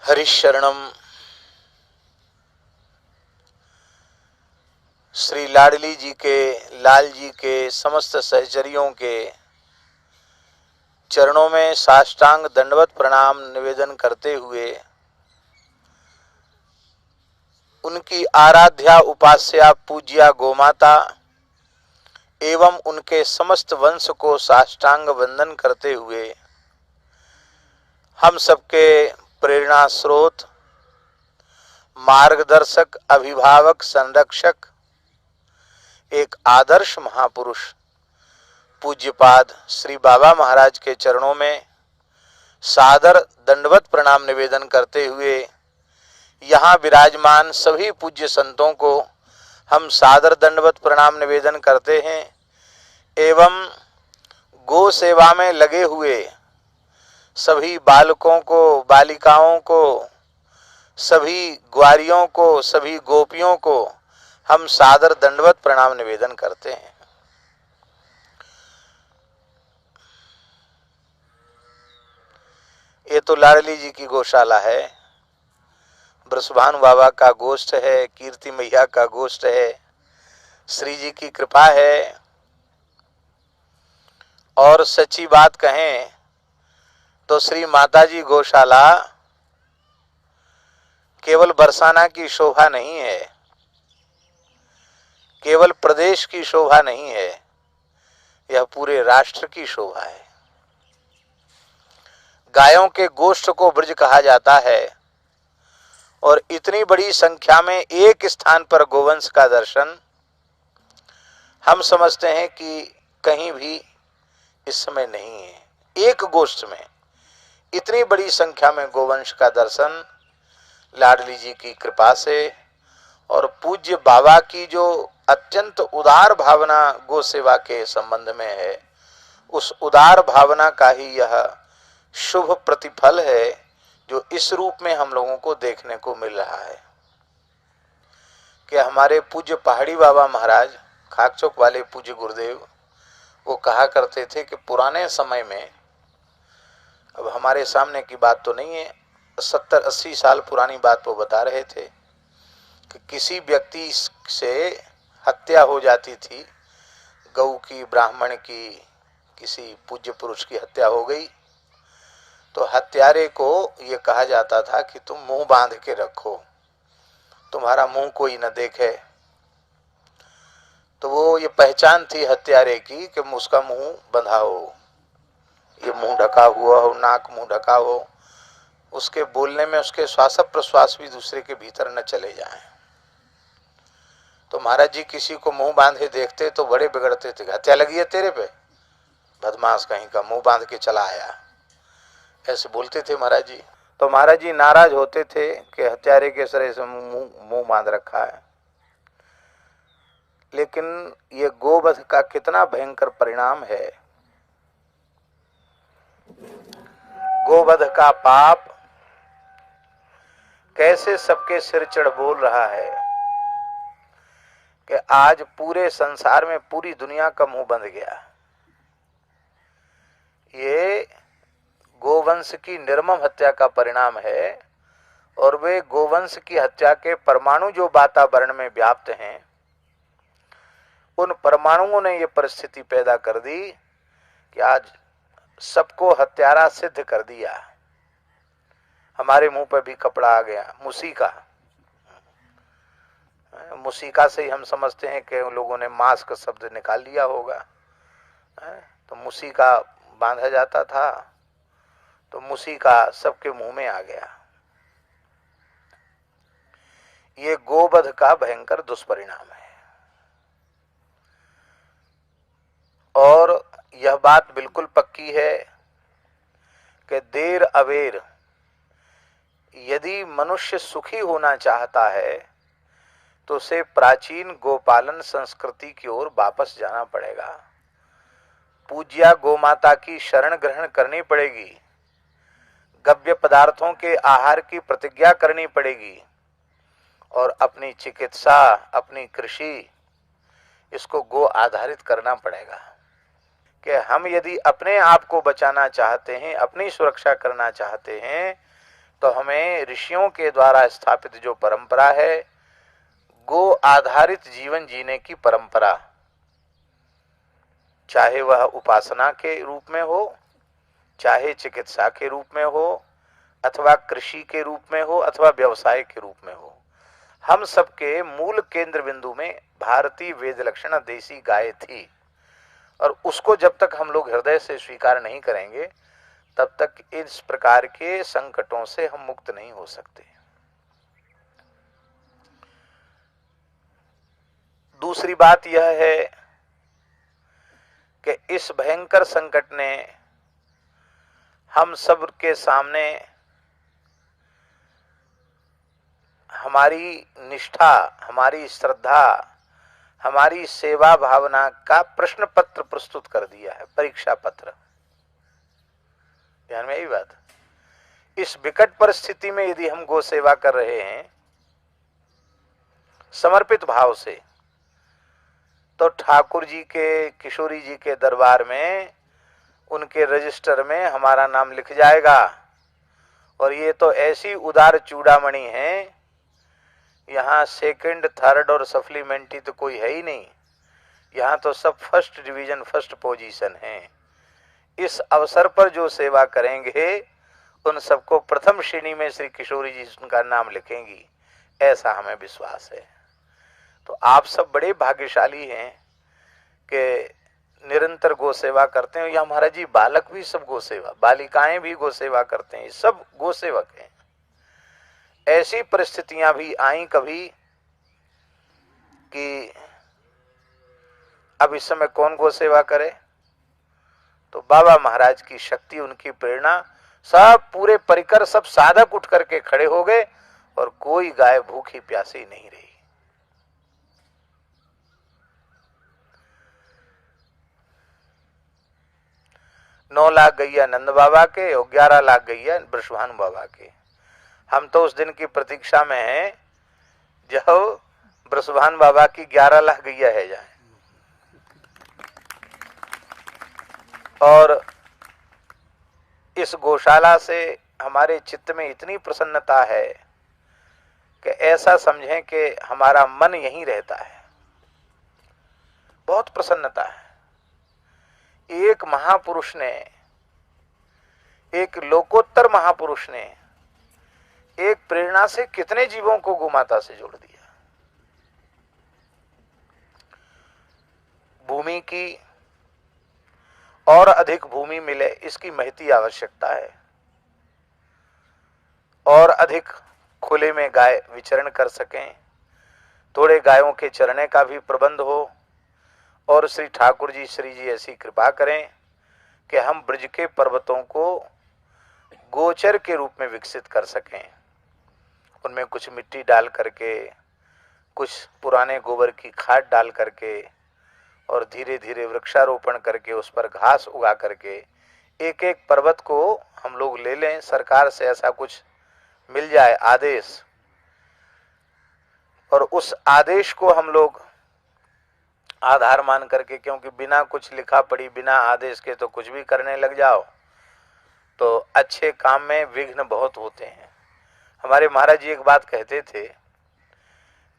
हरिशरणम। श्री लाडली जी के, लाल जी के समस्त सहचरियों के चरणों में साष्टांग दंडवत प्रणाम निवेदन करते हुए उनकी आराध्या उपास्या पूज्या गोमाता एवं उनके समस्त वंश को साष्टांग वंदन करते हुए हम सबके प्रेरणा स्रोत, मार्गदर्शक, अभिभावक, संरक्षक, एक आदर्श महापुरुष पूज्यपाद श्री बाबा महाराज के चरणों में सादर दंडवत प्रणाम निवेदन करते हुए यहाँ विराजमान सभी पूज्य संतों को हम सादर दंडवत प्रणाम निवेदन करते हैं एवं गो सेवा में लगे हुए सभी बालकों को, बालिकाओं को, सभी ग्वारियों को, सभी गोपियों को हम सादर दंडवत प्रणाम निवेदन करते हैं। ये तो लाडली जी की गौशाला है, ब्रसभानु बाबा का गोष्ठ है, कीर्ति मैया का गोष्ठ है, श्री जी की कृपा है। और सच्ची बात कहें तो श्री माताजी गौशाला केवल बरसाना की शोभा नहीं है, केवल प्रदेश की शोभा नहीं है, यह पूरे राष्ट्र की शोभा है। गायों के गोष्ठ को ब्रज कहा जाता है और इतनी बड़ी संख्या में एक स्थान पर गोवंश का दर्शन हम समझते हैं कि कहीं भी इस समय नहीं है। एक गोष्ठ में इतनी बड़ी संख्या में गोवंश का दर्शन लाडली जी की कृपा से और पूज्य बाबा की जो अत्यंत उदार भावना गो सेवा के संबंध में है, उस उदार भावना का ही यह शुभ प्रतिफल है जो इस रूप में हम लोगों को देखने को मिल रहा है कि हमारे पूज्य पहाड़ी बाबा महाराज, खाकचौक वाले पूज्य गुरुदेव, वो कहा करते थे कि पुराने समय में, अब हमारे सामने की बात तो नहीं है, 70-80 साल पुरानी बात वो बता रहे थे कि किसी व्यक्ति से हत्या हो जाती थी, गौ की, ब्राह्मण की, किसी पूज्य पुरुष की हत्या हो गई तो हत्यारे को ये कहा जाता था कि तुम मुंह बांध के रखो, तुम्हारा मुंह कोई न देखे। तो वो ये पहचान थी हत्यारे की कि उसका मुंह बंधा हो, ये मुंह ढका हुआ हो, नाक मुंह ढका हो, उसके बोलने में उसके श्वास प्रश्वास भी दूसरे के भीतर न चले जाएं। तो महाराज जी किसी को मुंह बांधे देखते तो बड़े बिगड़ते थे, हत्या लगी है तेरे पे, बदमाश कहीं का, मुंह बांध के चला आया, ऐसे बोलते थे महाराज जी। तो महाराज जी नाराज होते थे कि हत्यारे के सरे से मुंह बांध रखा है। लेकिन ये गोवध का कितना भयंकर परिणाम है, गोवध का पाप कैसे सबके सिर चढ़ बोल रहा है कि आज पूरे संसार में पूरी दुनिया का मुंह बंद गया। ये गोवंश की निर्मम हत्या का परिणाम है और वे गोवंश की हत्या के परमाणु जो वातावरण में व्याप्त हैं, उन परमाणुओं ने ये परिस्थिति पैदा कर दी कि आज सबको हत्यारा सिद्ध कर दिया। हमारे मुंह पर भी कपड़ा आ गया, मुसीका। मुसीका से ही हम समझते हैं कि लोगों ने मास्क शब्द निकाल लिया होगा। तो मुसीका बांधा जाता था तो मुसीका सबके मुंह में आ गया। ये गोवध का भयंकर दुष्परिणाम है। और यह बात बिल्कुल पक्की है कि देर अबेर यदि मनुष्य सुखी होना चाहता है तो उसे प्राचीन गोपालन संस्कृति की ओर वापस जाना पड़ेगा। पूज्या गोमाता की शरण ग्रहण करनी पड़ेगी, गव्य पदार्थों के आहार की प्रतिज्ञा करनी पड़ेगी और अपनी चिकित्सा, अपनी कृषि, इसको गो आधारित करना पड़ेगा कि हम यदि अपने आप को बचाना चाहते हैं, अपनी सुरक्षा करना चाहते हैं तो हमें ऋषियों के द्वारा स्थापित जो परंपरा है, गो आधारित जीवन जीने की परंपरा, चाहे वह उपासना के रूप में हो, चाहे चिकित्सा के रूप में हो, अथवा कृषि के रूप में हो, अथवा व्यवसाय के रूप में हो, हम सबके मूल केंद्र बिंदु में भारतीय वेद लक्षणा देसी गाय थी। और उसको जब तक हम लोग हृदय से स्वीकार नहीं करेंगे, तब तक इस प्रकार के संकटों से हम मुक्त नहीं हो सकते। दूसरी बात यह है कि इस भयंकर संकट ने हम सब के सामने हमारी निष्ठा, हमारी श्रद्धा, हमारी सेवा भावना का प्रश्न पत्र प्रस्तुत कर दिया है, परीक्षा पत्र। ध्यान में यही बात। इस विकट परिस्थिति में यदि हम गो सेवा कर रहे हैं समर्पित भाव से, तो ठाकुर जी के, किशोरी जी के दरबार में, उनके रजिस्टर में हमारा नाम लिख जाएगा। और ये तो ऐसी उदार चूड़ामणि है, यहाँ सेकंड, थर्ड और सप्लीमेंट्री तो कोई है ही नहीं, यहाँ तो सब फर्स्ट डिवीजन, फर्स्ट पोजीशन है। इस अवसर पर जो सेवा करेंगे उन सबको प्रथम श्रेणी में श्री किशोरी जी उनका नाम लिखेंगी, ऐसा हमें विश्वास है। तो आप सब बड़े भाग्यशाली हैं कि निरंतर गो सेवा करते हैं। या महाराज जी, बालक भी सब गो सेवा, बालिकाएं भी गो सेवा करते हैं, सब गो सेवक हैं। ऐसी परिस्थितियां भी आई कभी कि अब इस समय कौन गो सेवा करे, तो बाबा महाराज की शक्ति, उनकी प्रेरणा, सब पूरे परिकर, सब साधक उठ करके खड़े हो गए और कोई गाय भूखी प्यासी नहीं रही। 9 लाख गैया नंद बाबा के और 11 लाख गैया ब्रजभानु बाबा के। हम तो उस दिन की प्रतीक्षा में हैं जब ब्रजभानु बाबा की 11 लाख गैया है जाए। और इस गौशाला से हमारे चित्त में इतनी प्रसन्नता है कि ऐसा समझें कि हमारा मन यहीं रहता है। बहुत प्रसन्नता है। एक महापुरुष ने, एक लोकोत्तर महापुरुष ने एक प्रेरणा से कितने जीवों को गोमाता से जोड़ दिया। भूमि की और अधिक भूमि मिले, इसकी महती आवश्यकता है। और अधिक खुले में गाय विचरण कर सकें, थोड़े गायों के चरने का भी प्रबंध हो। और श्री ठाकुर जी, श्री जी ऐसी कृपा करें कि हम ब्रज के पर्वतों को गोचर के रूप में विकसित कर सकें। उनमें कुछ मिट्टी डाल करके, कुछ पुराने गोबर की खाद डाल करके और धीरे धीरे वृक्षारोपण करके उस पर घास उगा करके एक एक पर्वत को हम लोग ले लें। सरकार से ऐसा कुछ मिल जाए आदेश, और उस आदेश को हम लोग आधार मान करके, क्योंकि बिना कुछ लिखा पढ़ी, बिना आदेश के तो कुछ भी करने लग जाओ तो अच्छे काम में विघ्न बहुत होते हैं। हमारे महाराज जी एक बात कहते थे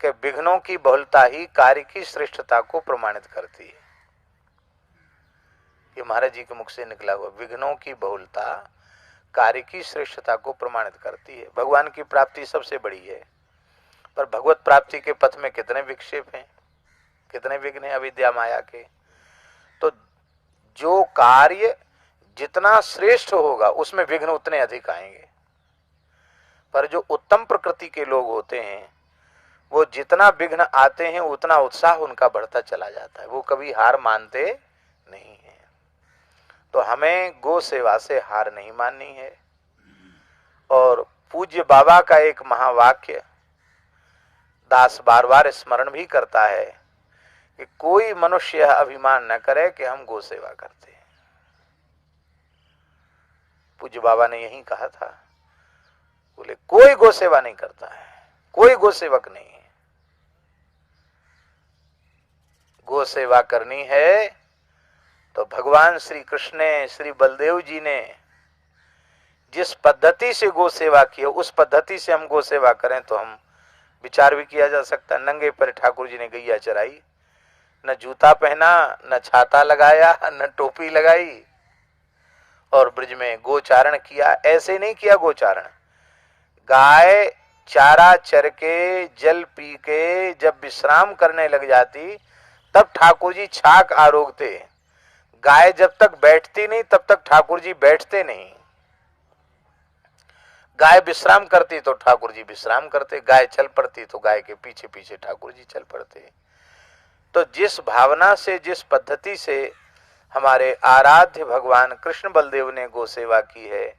कि विघ्नों की बहुलता ही कार्य की श्रेष्ठता को प्रमाणित करती है। ये महाराज जी के मुख से निकला हुआ, विघ्नों की बहुलता कार्य की श्रेष्ठता को प्रमाणित करती है। भगवान की प्राप्ति सबसे बड़ी है, पर भगवत प्राप्ति के पथ में कितने विक्षेप हैं, कितने विघ्न हैं अविद्या माया के। तो जो कार्य जितना श्रेष्ठ होगा उसमें विघ्न उतने अधिक आएंगे। पर जो उत्तम प्रकृति के लोग होते हैं वो जितना विघ्न आते हैं उतना उत्साह उनका बढ़ता चला जाता है, वो कभी हार मानते नहीं है। तो हमें गो सेवा से हार नहीं माननी है। और पूज्य बाबा का एक महावाक्य दास बार बार स्मरण भी करता है कि कोई मनुष्य यह अभिमान न करे कि हम गो सेवा करते हैं। पूज्य बाबा ने यही कहा था, बोले कोई गो सेवा नहीं करता है, कोई गो सेवक नहीं है। गो सेवा करनी है तो भगवान श्री कृष्ण ने, श्री बलदेव जी ने जिस पद्धति से गो सेवा की है उस पद्धति से हम गो सेवा करें तो हम विचार भी किया जा सकता है। नंगे पर ठाकुर जी ने गैया चराई, न जूता पहना, न छाता लगाया, न टोपी लगाई, और ब्रज में गोचारण किया। ऐसे नहीं किया गोचारण, गाय चारा चर के जल पी के जब विश्राम करने लग जाती तब ठाकुर जी छाक आरोगते। गाय जब तक बैठती नहीं तब तक ठाकुर जी बैठते नहीं। गाय विश्राम करती तो ठाकुर जी विश्राम करते, गाय चल पड़ती तो गाय के पीछे पीछे ठाकुर जी चल पड़ते। तो जिस भावना से, जिस पद्धति से हमारे आराध्य भगवान कृष्ण बलदेव ने गो सेवा की है,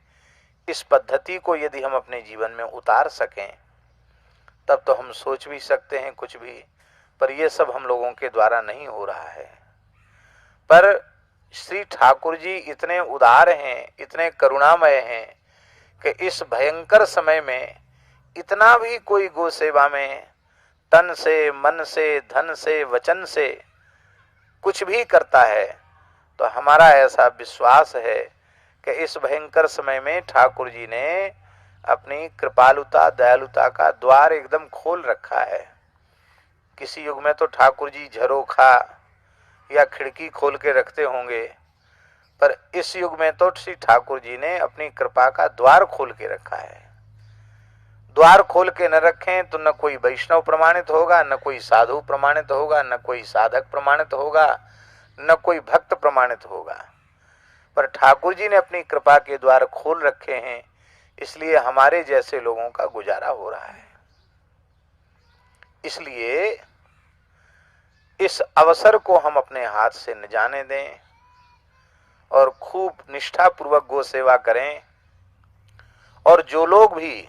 इस पद्धति को यदि हम अपने जीवन में उतार सकें तब तो हम सोच भी सकते हैं कुछ भी, पर यह सब हम लोगों के द्वारा नहीं हो रहा है। पर श्री ठाकुर जी इतने उदार हैं, इतने करुणामय हैं कि इस भयंकर समय में इतना भी कोई गो सेवा में तन से, मन से, धन से, वचन से कुछ भी करता है तो हमारा ऐसा विश्वास है कि इस भयंकर समय में ठाकुर जी ने अपनी कृपालुता, दयालुता का द्वार एकदम खोल रखा है। किसी युग में तो ठाकुर जी झरोखा या खिड़की खोल के रखते होंगे, पर इस युग में तो श्री ठाकुर जी ने अपनी कृपा का द्वार खोल के रखा है। द्वार खोल के न रखें तो न कोई वैष्णव प्रमाणित होगा, न कोई साधु प्रमाणित होगा, न कोई साधक प्रमाणित होगा, न कोई भक्त प्रमाणित होगा। पर ठाकुर जी ने अपनी कृपा के द्वार खोल रखे हैं, इसलिए हमारे जैसे लोगों का गुजारा हो रहा है। इसलिए इस अवसर को हम अपने हाथ से न जाने दें और खूब निष्ठापूर्वक गो सेवा करें। और जो लोग भी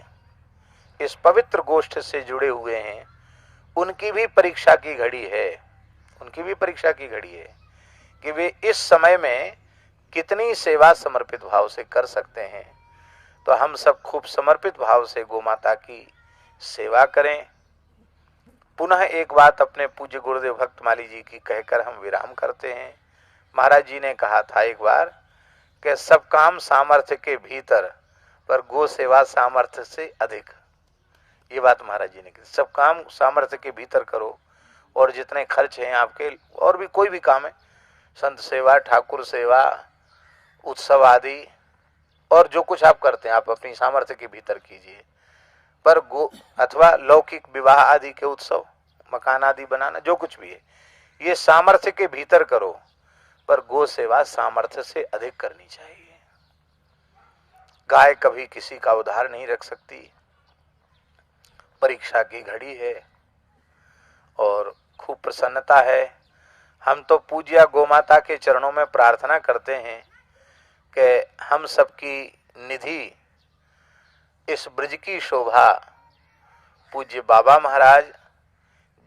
इस पवित्र गोष्ठ से जुड़े हुए हैं उनकी भी परीक्षा की घड़ी है, उनकी भी परीक्षा की घड़ी है कि वे इस समय में कितनी सेवा समर्पित भाव से कर सकते हैं। तो हम सब खूब समर्पित भाव से गौ माता की सेवा करें। पुनः एक बात अपने पूज्य गुरुदेव भक्तमाली जी की कहकर हम विराम करते हैं। महाराज जी ने कहा था एक बार कि सब काम सामर्थ्य के भीतर, पर गो सेवा सामर्थ्य से अधिक। ये बात महाराज जी ने कही, सब काम सामर्थ्य के भीतर करो और जितने खर्च हैं आपके, और भी कोई भी काम है, संत सेवा, ठाकुर सेवा, उत्सव आदि, और जो कुछ आप करते हैं आप अपनी सामर्थ्य के भीतर कीजिए। पर गो अथवा लौकिक विवाह आदि के उत्सव, मकान आदि बनाना, जो कुछ भी है, ये सामर्थ्य के भीतर करो, पर गो सेवा सामर्थ्य से अधिक करनी चाहिए। गाय कभी किसी का उधार नहीं रख सकती। परीक्षा की घड़ी है और खूब प्रसन्नता है। हम तो पूज्य गोमाता के चरणों में प्रार्थना करते हैं कि हम सबकी निधि, इस ब्रज की शोभा, पूज्य बाबा महाराज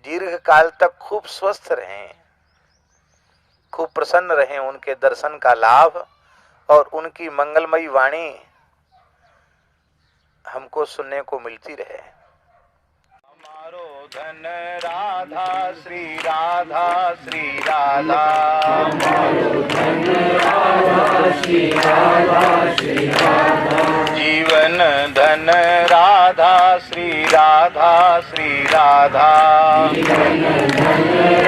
दीर्घ काल तक खूब स्वस्थ रहें, खूब प्रसन्न रहें, उनके दर्शन का लाभ और उनकी मंगलमयी वाणी हमको सुनने को मिलती रहे। हमारो धन राधा श्री राधा, श्री राधा, हमारो धन राधा श्री राधा, श्री राधा, जीवन धन राधा श्री राधा, श्री राधा, जीवन धन